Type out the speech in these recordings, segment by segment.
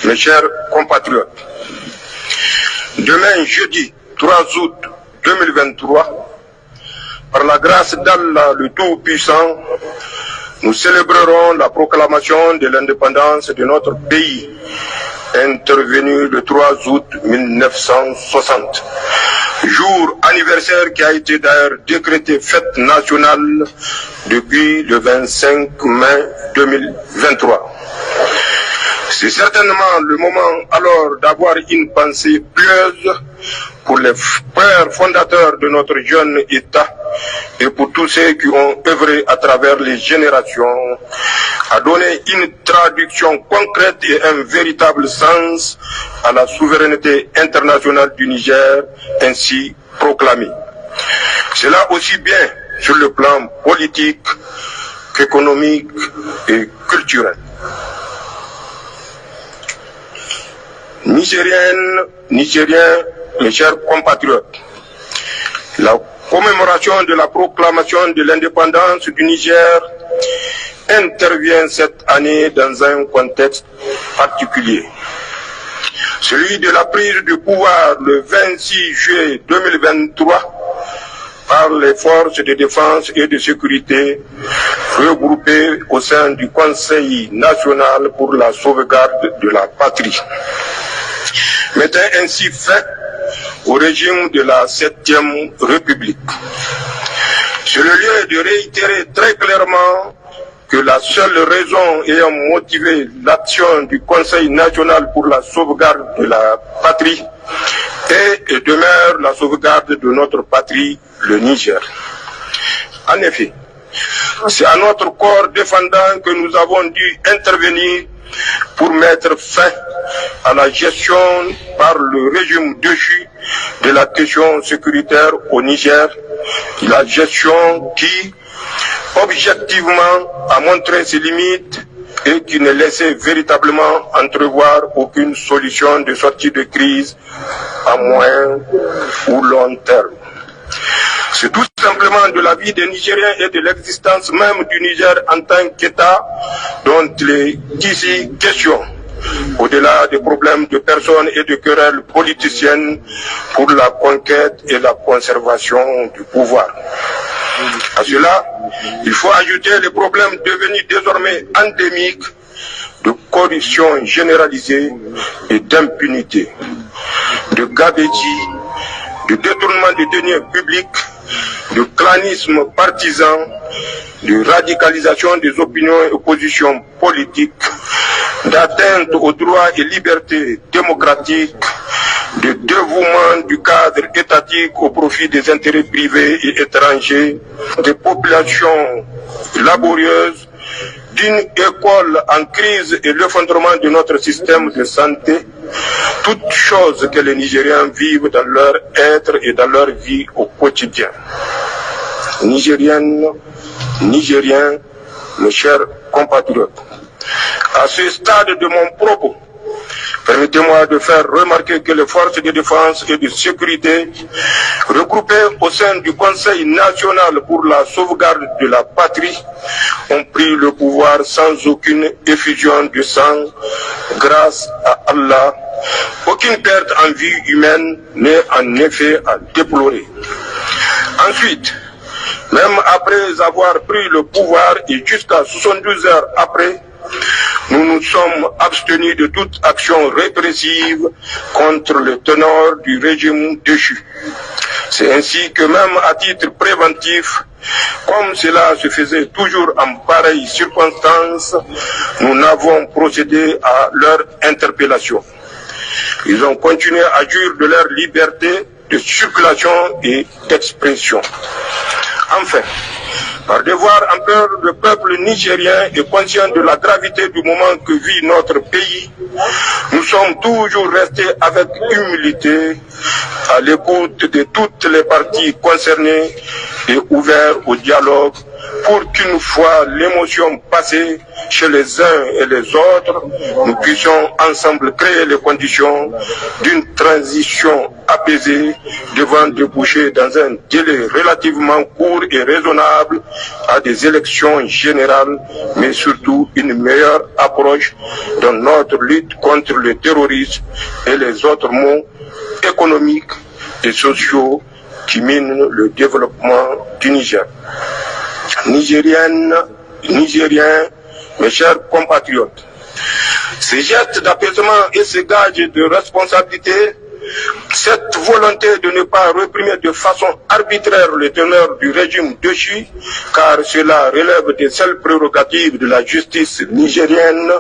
mes chers compatriotes, demain jeudi 3 août 2023, par la grâce d'Allah le Tout-Puissant, nous célébrerons la proclamation de l'indépendance de notre pays, intervenue le 3 août 1960. Jour anniversaire qui a été d'ailleurs décrété fête nationale depuis le 25 mai 2023. C'est certainement le moment alors d'avoir une pensée pieuse pour les pères fondateurs de notre jeune État et pour tous ceux qui ont œuvré à travers les générations à donner une traduction concrète et un véritable sens à la souveraineté internationale du Niger ainsi proclamée. Cela aussi bien sur le plan politique qu'économique et culturel. Nigériennes, Nigériens, mes chers compatriotes, la commémoration de la proclamation de l'indépendance du Niger intervient cette année dans un contexte particulier. Celui de la prise du pouvoir le 26 juillet 2023 par les forces de défense et de sécurité regroupées au sein du Conseil national pour la sauvegarde de la patrie, mettant ainsi fin au régime de la 7e République. C'est le lieu de réitérer très clairement que la seule raison ayant motivé l'action du Conseil national pour la sauvegarde de la patrie est et demeure la sauvegarde de notre patrie, le Niger. En effet, c'est à notre corps défendant que nous avons dû intervenir pour mettre fin à la gestion par le régime déchu de la question sécuritaire au Niger, la gestion qui, objectivement, a montré ses limites et qui ne laissait véritablement entrevoir aucune solution de sortie de crise à moyen ou long terme. C'est tout simplement de la vie des Nigériens et de l'existence même du Niger en tant qu'État dont il est ici question, au-delà des problèmes de personnes et de querelles politiciennes pour la conquête et la conservation du pouvoir. À cela, il faut ajouter les problèmes devenus désormais endémiques de corruption généralisée et d'impunité, de gabegie, de détournement des deniers publics, de clanisme partisan, de radicalisation des opinions et positions politiques, d'atteinte aux droits et libertés démocratiques, de dévouement du cadre étatique au profit des intérêts privés et étrangers, des populations laborieuses, d'une école en crise et l'effondrement de notre système de santé, toutes choses que les Nigériens vivent dans leur être et dans leur vie au quotidien. Nigériennes, Nigériens, mes chers compatriotes, à ce stade de mon propos, permettez-moi de faire remarquer que les forces de défense et de sécurité, regroupées au sein du Conseil national pour la sauvegarde de la patrie, ont pris le pouvoir sans aucune effusion de sang, grâce à Allah. Aucune perte en vie humaine n'est en effet à déplorer. Ensuite, même après avoir pris le pouvoir et jusqu'à 72 heures après, nous nous sommes abstenus de toute action répressive contre le tenor du régime déchu. C'est ainsi que même à titre préventif, comme cela se faisait toujours en pareille circonstance, nous n'avons procédé à leur interpellation. Ils ont continué à jouir de leur liberté de circulation et d'expression. Enfin, par devoir envers le peuple nigérien et conscient de la gravité du moment que vit notre pays, nous sommes toujours restés avec humilité à l'écoute de toutes les parties concernées et ouverts au dialogue pour qu'une fois l'émotion passée chez les uns et les autres, nous puissions ensemble créer les conditions d'une transition apaisée devant déboucher dans un délai relativement court et raisonnable à des élections générales, mais surtout une meilleure approche dans notre lutte contre le terrorisme et les autres maux économiques et sociaux qui minent le développement du Niger. Nigériennes, Nigériens, mes chers compatriotes, ces gestes d'apaisement et ces gages de responsabilité, cette volonté de ne pas réprimer de façon arbitraire les teneurs du régime déchu, car cela relève des seules prérogatives de la justice nigérienne,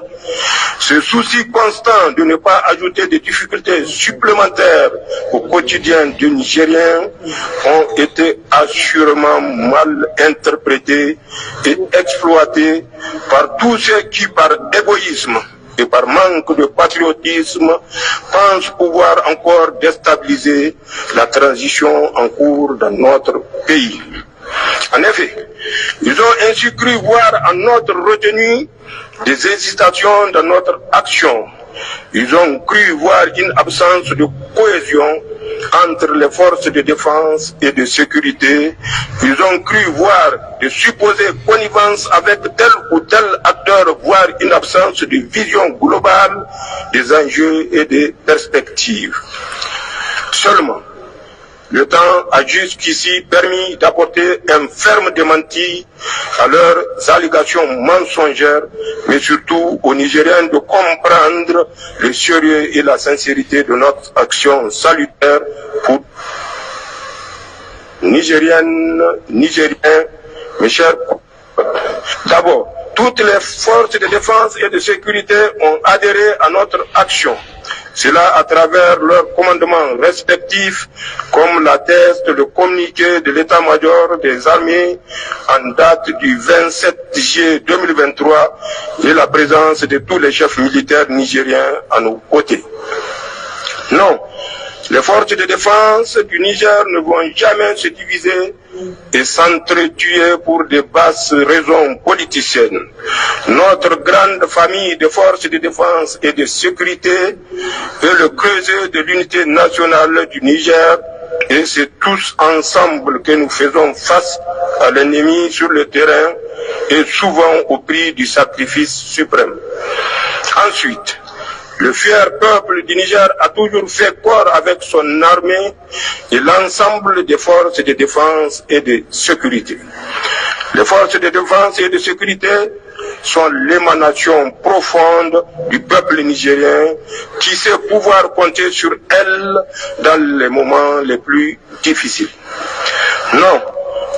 ce souci constant de ne pas ajouter des difficultés supplémentaires au quotidien du Nigérien ont été assurément mal interprétés et exploités par tous ceux qui, par égoïsme et par manque de patriotisme, pensent pouvoir encore déstabiliser la transition en cours dans notre pays. En effet, ils ont ainsi cru voir en notre retenue des hésitations dans notre action. Ils ont cru voir une absence de cohésion entre les forces de défense et de sécurité. Ils ont cru voir de supposées connivences avec tel ou tel acteur, voire une absence de vision globale des enjeux et des perspectives. Seulement, le temps a jusqu'ici permis d'apporter un ferme démenti à leurs allégations mensongères, mais surtout aux Nigériens de comprendre le sérieux et la sincérité de notre action salutaire pour Nigériennes, Nigériens, mes chers compatriotes. D'abord, toutes les forces de défense et de sécurité ont adhéré à notre action. Cela à travers leurs commandements respectifs, comme l'atteste le communiqué de l'état-major des armées en date du 27 juillet 2023 et la présence de tous les chefs militaires nigériens à nos côtés. Non, les forces de défense du Niger ne vont jamais se diviser et s'entretuer pour des basses raisons politiciennes. Notre grande famille de forces de défense et de sécurité est le creuset de l'unité nationale du Niger et c'est tous ensemble que nous faisons face à l'ennemi sur le terrain et souvent au prix du sacrifice suprême. Ensuite, le fier peuple du Niger a toujours fait corps avec son armée et l'ensemble des forces de défense et de sécurité. Les forces de défense et de sécurité sont l'émanation profonde du peuple nigérien qui sait pouvoir compter sur elles dans les moments les plus difficiles. Non,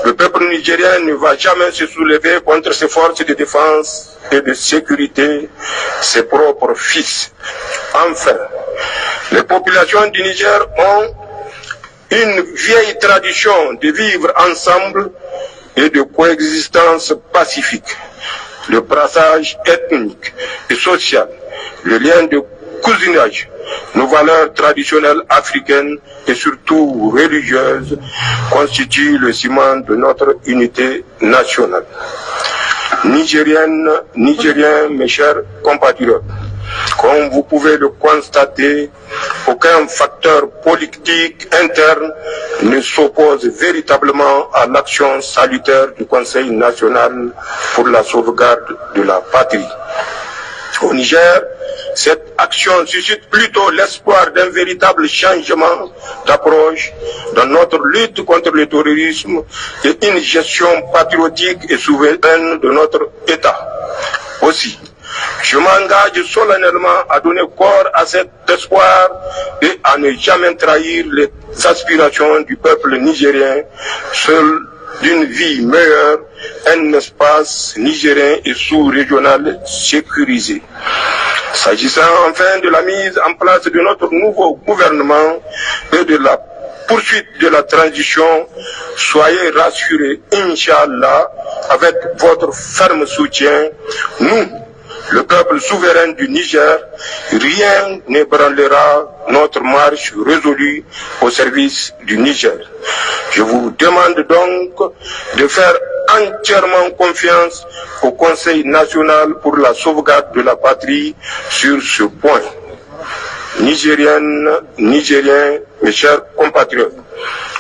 le peuple nigérien ne va jamais se soulever contre ses forces de défense et de sécurité, ses propres fils. Enfin, les populations du Niger ont une vieille tradition de vivre ensemble et de coexistence pacifique. Le brassage ethnique et social, le lien de cousinage, nos valeurs traditionnelles africaines et surtout religieuses constituent le ciment de notre unité nationale. Nigériennes, Nigériens, mes chers compatriotes, comme vous pouvez le constater, aucun facteur politique interne ne s'oppose véritablement à l'action salutaire du Conseil national pour la sauvegarde de la patrie. Au Niger, cette action suscite plutôt l'espoir d'un véritable changement d'approche dans notre lutte contre le terrorisme et une gestion patriotique et souveraine de notre État. Aussi, je m'engage solennellement à donner corps à cet espoir et à ne jamais trahir les aspirations du peuple nigérien, seul d'une vie meilleure, un espace nigérien et sous-régional sécurisé. S'agissant enfin de la mise en place de notre nouveau gouvernement et de la poursuite de la transition, soyez rassurés, Inch'Allah, avec votre ferme soutien, nous, le peuple souverain du Niger, rien n'ébranlera notre marche résolue au service du Niger. Je vous demande donc de faire entièrement confiance au Conseil national pour la sauvegarde de la patrie sur ce point. Nigériennes, Nigériens, mes chers compatriotes,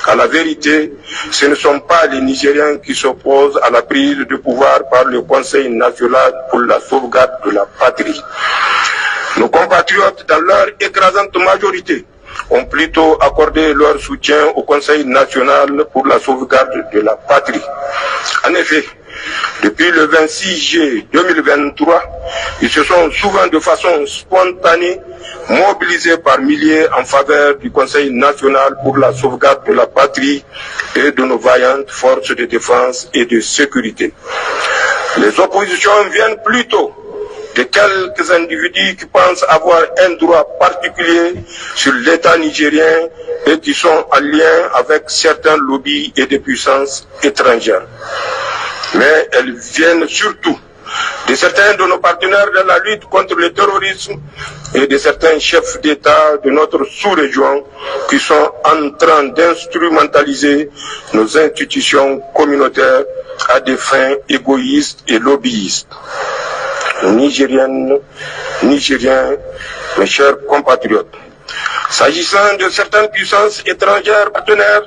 à la vérité, ce ne sont pas les Nigériens qui s'opposent à la prise de pouvoir par le Conseil national pour la sauvegarde de la patrie. Nos compatriotes, dans leur écrasante majorité, ont plutôt accordé leur soutien au Conseil national pour la sauvegarde de la patrie. En effet, depuis le 26 juillet 2023, ils se sont souvent de façon spontanée mobilisés par milliers en faveur du Conseil national pour la sauvegarde de la patrie et de nos vaillantes forces de défense et de sécurité. Les oppositions viennent plutôt de quelques individus qui pensent avoir un droit particulier sur l'État nigérien et qui sont en lien avec certains lobbies et des puissances étrangères. Mais elles viennent surtout de certains de nos partenaires dans la lutte contre le terrorisme et de certains chefs d'État de notre sous-région qui sont en train d'instrumentaliser nos institutions communautaires à des fins égoïstes et lobbyistes. Nigériennes, Nigériens, mes chers compatriotes, s'agissant de certaines puissances étrangères partenaires,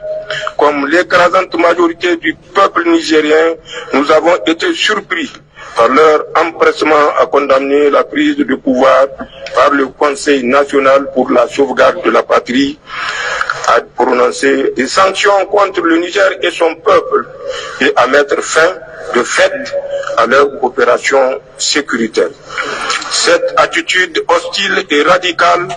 comme l'écrasante majorité du peuple nigérien, nous avons été surpris par leur empressement à condamner la prise de pouvoir par le Conseil national pour la sauvegarde de la patrie, à prononcer des sanctions contre le Niger et son peuple et à mettre fin de fait à leur coopération sécuritaire. Cette attitude hostile et radicale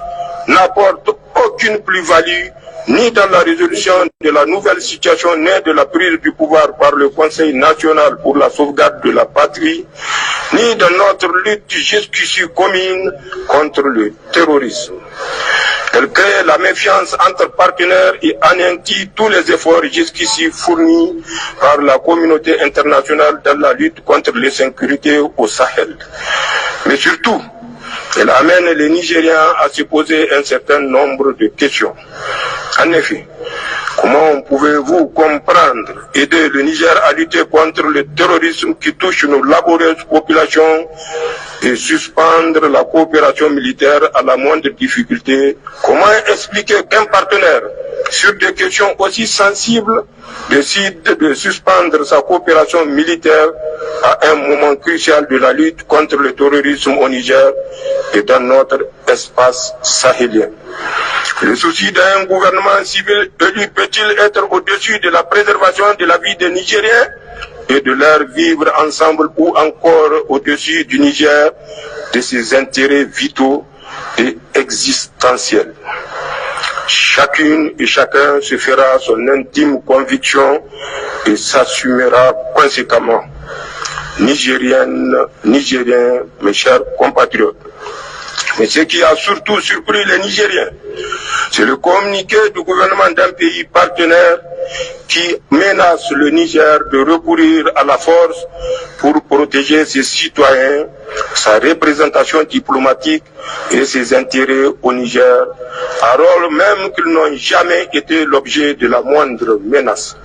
n'apporte aucune plus-value ni dans la résolution de la nouvelle situation née de la prise du pouvoir par le Conseil national pour la sauvegarde de la patrie, ni dans notre lutte jusqu'ici commune contre le terrorisme. Elle crée la méfiance entre partenaires et anéantit tous les efforts jusqu'ici fournis par la communauté internationale dans la lutte contre l'insécurité au Sahel. Mais surtout, elle amène les Nigériens à se poser un certain nombre de questions. En effet, comment pouvez-vous comprendre, aider le Niger à lutter contre le terrorisme qui touche nos laborieuses populations et suspendre la coopération militaire à la moindre difficulté? Comment expliquer qu'un partenaire, sur des questions aussi sensibles, décide de suspendre sa coopération militaire à un moment crucial de la lutte contre le terrorisme au Niger et dans notre espace sahélien? Le souci d'un gouvernement civil élu peut-il être au-dessus de la préservation de la vie des Nigériens et de leur vivre ensemble, ou encore au-dessus du Niger, de ses intérêts vitaux et existentiels? Chacune et chacun se fera son intime conviction et s'assumera conséquemment. Nigériennes, Nigériens, mes chers compatriotes, mais ce qui a surtout surpris les Nigériens, c'est le communiqué du gouvernement d'un pays partenaire qui menace le Niger de recourir à la force pour protéger ses citoyens, sa représentation diplomatique et ses intérêts au Niger, alors même qu'ils n'ont jamais été l'objet de la moindre menace.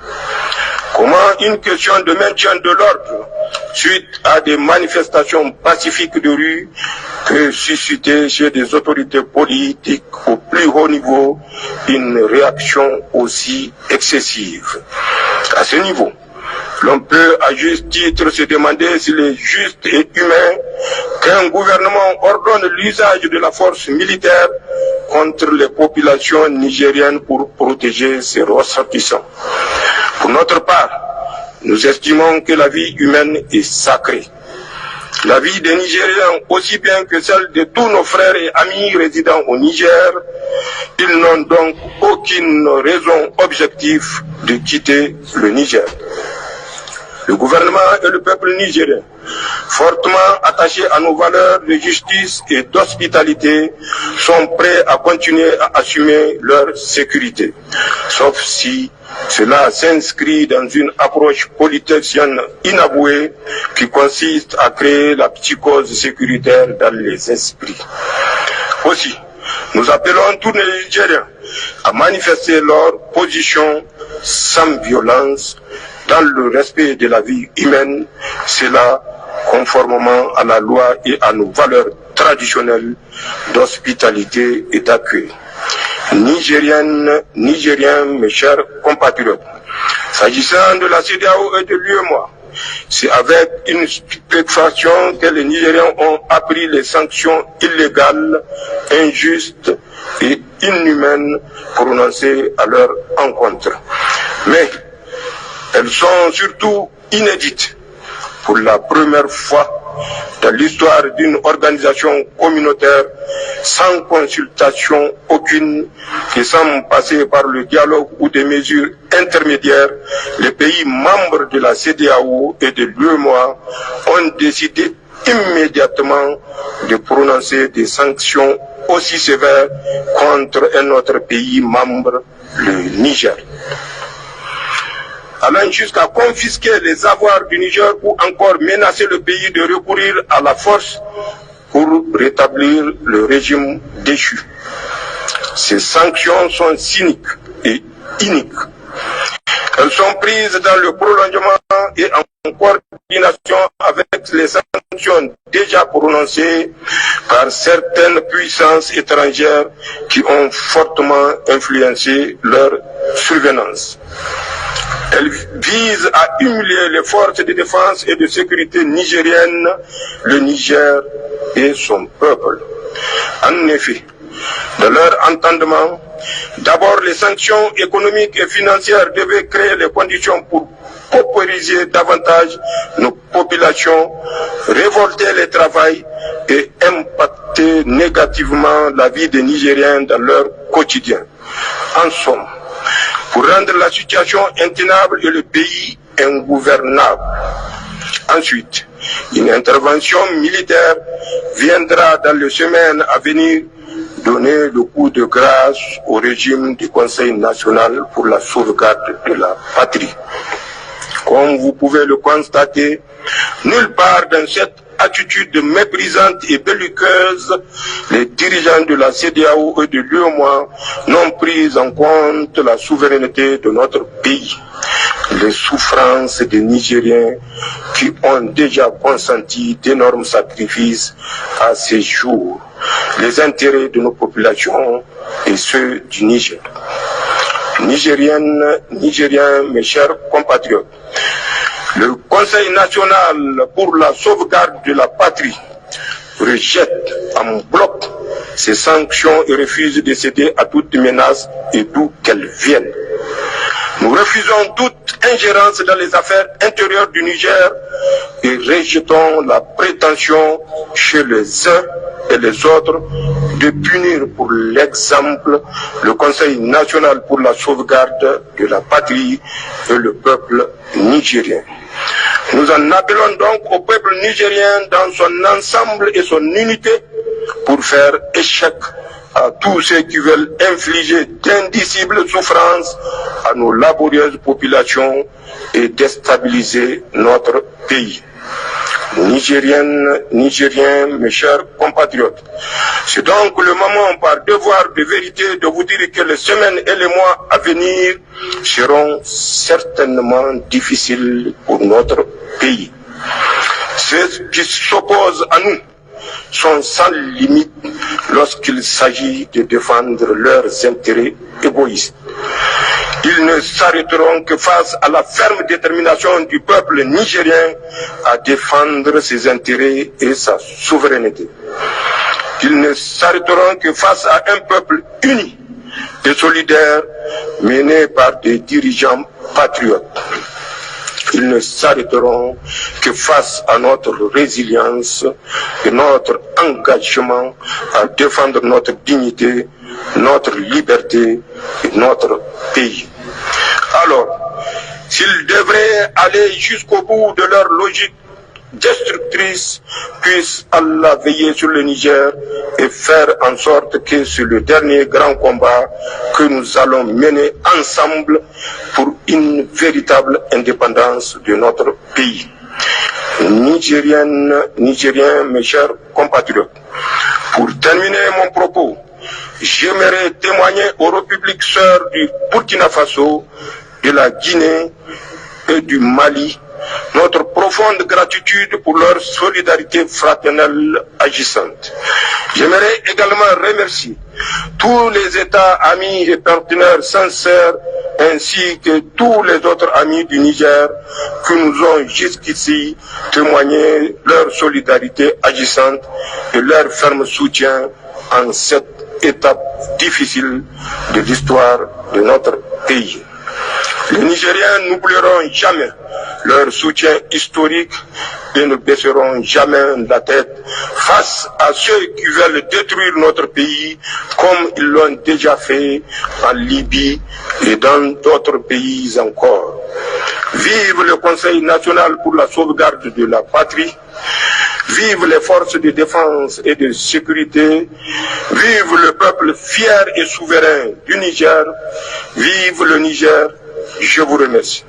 Comment une question de maintien de l'ordre, suite à des manifestations pacifiques de rue, peut susciter chez des autorités politiques au plus haut niveau une réaction aussi excessive? À ce niveau, l'on peut à juste titre se demander s'il est juste et humain qu'un gouvernement ordonne l'usage de la force militaire contre les populations nigériennes pour protéger ses ressortissants. Pour notre part, nous estimons que la vie humaine est sacrée. La vie des Nigériens, aussi bien que celle de tous nos frères et amis résidant au Niger, ils n'ont donc aucune raison objective de quitter le Niger. Le gouvernement et le peuple nigérien, fortement attachés à nos valeurs de justice et d'hospitalité, sont prêts à continuer à assumer leur sécurité, sauf si cela s'inscrit dans une approche politicienne inavouée qui consiste à créer la psychose sécuritaire dans les esprits. Aussi, nous appelons tous les Nigériens à manifester leur position sans violence, dans le respect de la vie humaine, cela conformément à la loi et à nos valeurs traditionnelles d'hospitalité et d'accueil. Nigériennes, Nigériens, mes chers compatriotes, s'agissant de la CEDEAO et de l'UEMOA, c'est avec une stupéfaction que les Nigériens ont appris les sanctions illégales, injustes et inhumaines prononcées à leur encontre. Mais elles sont surtout inédites. Pour la première fois dans l'histoire d'une organisation communautaire, sans consultation aucune et sans passer par le dialogue ou des mesures intermédiaires, les pays membres de la CEDEAO et de l'UEMOA ont décidé immédiatement de prononcer des sanctions aussi sévères contre un autre pays membre, le Niger, allant jusqu'à confisquer les avoirs du Niger ou encore menacer le pays de recourir à la force pour rétablir le régime déchu. Ces sanctions sont cyniques et iniques. Elles sont prises dans le prolongement et en coordination avec les sanctions déjà prononcées par certaines puissances étrangères qui ont fortement influencé leur survenance. Elle vise à humilier les forces de défense et de sécurité nigériennes, le Niger et son peuple. En effet, de leur entendement, d'abord les sanctions économiques et financières devaient créer les conditions pour paupériser davantage nos populations, révolter les travails et impacter négativement la vie des Nigériens dans leur quotidien. En somme, pour rendre la situation intenable et le pays ingouvernable. Ensuite, une intervention militaire viendra dans les semaines à venir donner le coup de grâce au régime du Conseil national pour la sauvegarde de la patrie. Comme vous pouvez le constater, nulle part dans cette attitude méprisante et belliqueuse, les dirigeants de la CEDEAO et de l'UEMOA n'ont pris en compte la souveraineté de notre pays, les souffrances des Nigériens qui ont déjà consenti d'énormes sacrifices à ces jours, les intérêts de nos populations et ceux du Niger. Nigériennes, Nigériens, mes chers compatriotes, le Conseil national pour la sauvegarde de la patrie rejette en bloc ces sanctions et refuse de céder à toute menace et d'où qu'elles viennent. Nous refusons toute ingérence dans les affaires intérieures du Niger et rejetons la prétention chez les uns et les autres de punir pour l'exemple le Conseil national pour la sauvegarde de la patrie et le peuple nigérien. Nous en appelons donc au peuple nigérien dans son ensemble et son unité pour faire échec à tous ceux qui veulent infliger d'indicibles souffrances à nos laborieuses populations et déstabiliser notre pays. Nigériennes, Nigériens, mes chers compatriotes, c'est donc le moment par devoir de vérité de vous dire que les semaines et les mois à venir seront certainement difficiles pour notre pays. Ceux qui s'opposent à nous sont sans limite lorsqu'il s'agit de défendre leurs intérêts égoïstes. Ils ne s'arrêteront que face à la ferme détermination du peuple nigérien à défendre ses intérêts et sa souveraineté. Ils ne s'arrêteront que face à un peuple uni et solidaire mené par des dirigeants patriotes. Ils ne s'arrêteront que face à notre résilience et notre engagement à défendre notre dignité, notre liberté et notre pays. Alors, s'ils devraient aller jusqu'au bout de leur logique destructrice, puisse Allah veiller sur le Niger et faire en sorte que c'est le dernier grand combat que nous allons mener ensemble pour une véritable indépendance de notre pays. Nigériennes, Nigériens, mes chers compatriotes, pour terminer mon propos, j'aimerais témoigner aux républiques sœurs du Burkina Faso, de la Guinée et du Mali notre profonde gratitude pour leur solidarité fraternelle agissante. J'aimerais également remercier tous les États amis et partenaires sincères ainsi que tous les autres amis du Niger qui nous ont jusqu'ici témoigné leur solidarité agissante et leur ferme soutien en cette étape difficile de l'histoire de notre pays. Les Nigériens n'oublieront jamais leur soutien historique et ne baisseront jamais la tête face à ceux qui veulent détruire notre pays comme ils l'ont déjà fait en Libye et dans d'autres pays encore. Vive le Conseil national pour la sauvegarde de la patrie, vive les forces de défense et de sécurité, vive le peuple fier et souverain du Niger, vive le Niger, je vous remercie.